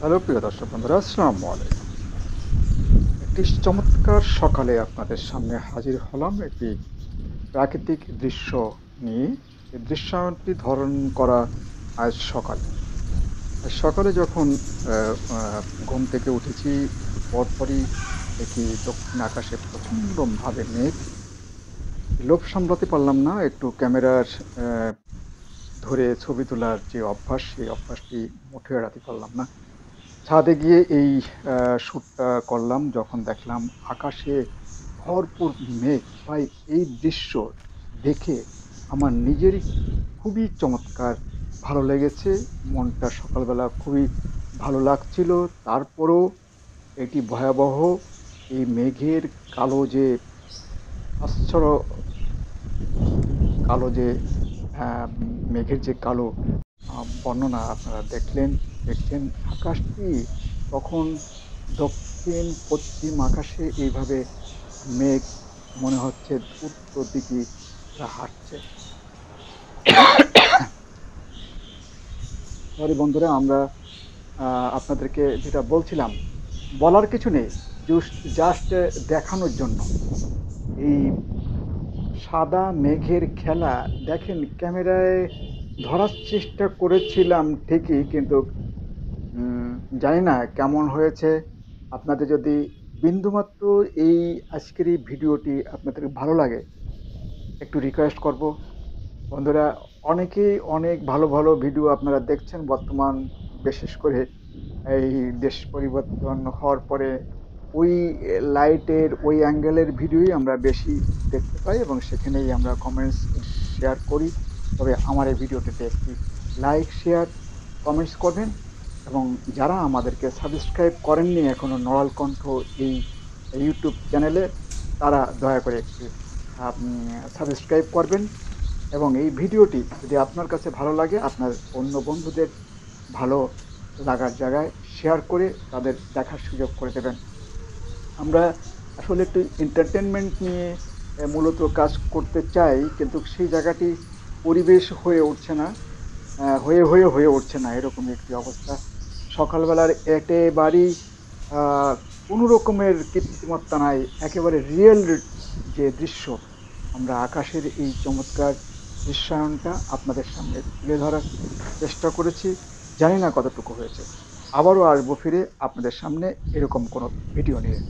Hello প্রিয় দর্শক বন্ধুরা, আসসালামু আলাইকুম। একটি চমৎকার সকালে আপনাদের সামনে হাজির হলাম একটি প্রাকৃতিক দৃশ্য নিয়ে। এই দৃশ্যায়নটি ধারণ করা আজ সকালে। আজ সকালে যখন আ আ ঘুম থেকে উঠেছি, পরপরই দেখি দক্ষিণ আকাশে প্রচণ্ডভাবে মেঘ। লোভ সামলাতে পারলাম না। একটু ক্যামেরার অ্যা ধরে ছবি তোলার যে অভ্যাস, সেই অভ্যাসটি মোটেও এড়াতে পারলাম না। ছাদে গিয়ে এই শ্যুটটা করলাম। যখন দেখলাম আকাশে ভরপুর মেঘ, ভাই এই দৃশ্য দেখে আমার নিজেরই খুবই চমৎকার ভালো লেগেছে। মনটা সকালবেলা খুবই ভালো লাগছিল। তারপরও এটি ভয়াবহ এই মেঘের কালো যে আচ্ছন্ন কালো যে অ্যা মেঘের যে কালো বর্ণনা আপনারা দেখছেন আকাশটি তখন দক্ষিণ পশ্চিম আকাশে এইভাবে মেঘ মনে হচ্ছে উত্তর দিকে তারা হাঁটছে। সরি বন্ধুরা, আমরা আপনাদেরকে যেটা বলছিলাম, বলার কিছু নেই। জাস্ট দেখানোর জন্য। এই সাদা মেঘের খেলা দেখেন, ক্যামেরায় ধরার চেষ্টা করেছিলাম ঠিকই, কিন্তু উম জানি না কেমন হয়েছে। আপনাদের যদি বিন্দুমাত্র এই আজকের এই ভিডিওটি আপনাদের ভালো লাগে, একটু রিকোয়েস্ট করব। বন্ধুরা, অনেকেই অনেক ভালো, ভালো ভিডিও আপনারা দেখছেন বর্তমান, বিশেষ করে এই দেশ পরিবর্তন হওয়ার পরে ওই লাইটের, ওই অ্যাঙ্গেলের ভিডিওই আমরা বেশি দেখতে পাই এবং সেখানেই আমরা কমেন্টস শেয়ার করি। তবে আমার এই ভিডিওটিতে একটি লাইক, শেয়ার, কমেন্টস করবেন এবং যারা আমাদেরকে সাবস্ক্রাইব করেননি এখনো নড়াল কণ্ঠ এই ইউটিউব চ্যানেলে, তারা দয়া করে একটি সাবস্ক্রাইব করবেন এবং এই ভিডিওটি যদি আপনার কাছে ভালো লাগে, আপনার অন্য বন্ধুদের ভালো লাগার জায়গায় শেয়ার করে তাদের দেখার সুযোগ করে দেবেন। আমরা আসলে একটু এন্টারটেনমেন্ট নিয়ে মূলত কাজ করতে চাই, কিন্তু সেই জায়গাটি পরিবেশ হয়ে উঠছে না। হয়ে উঠছে না, এরকমই একটি অবস্থা। সকালবেলার একেবারেই আ কোনো রকমের কৃত্রিমত্তা নাই। একেবারে রিয়েল যে দৃশ্য, আমরা আকাশের এই চমৎকার দৃশ্যায়নটা আপনাদের সামনে তুলে ধরার চেষ্টা করেছি। জানি না কতটুকু হয়েছে। আবারও আসবো ফিরে আপনাদের সামনে এরকম কোনো ভিডিও নিয়ে।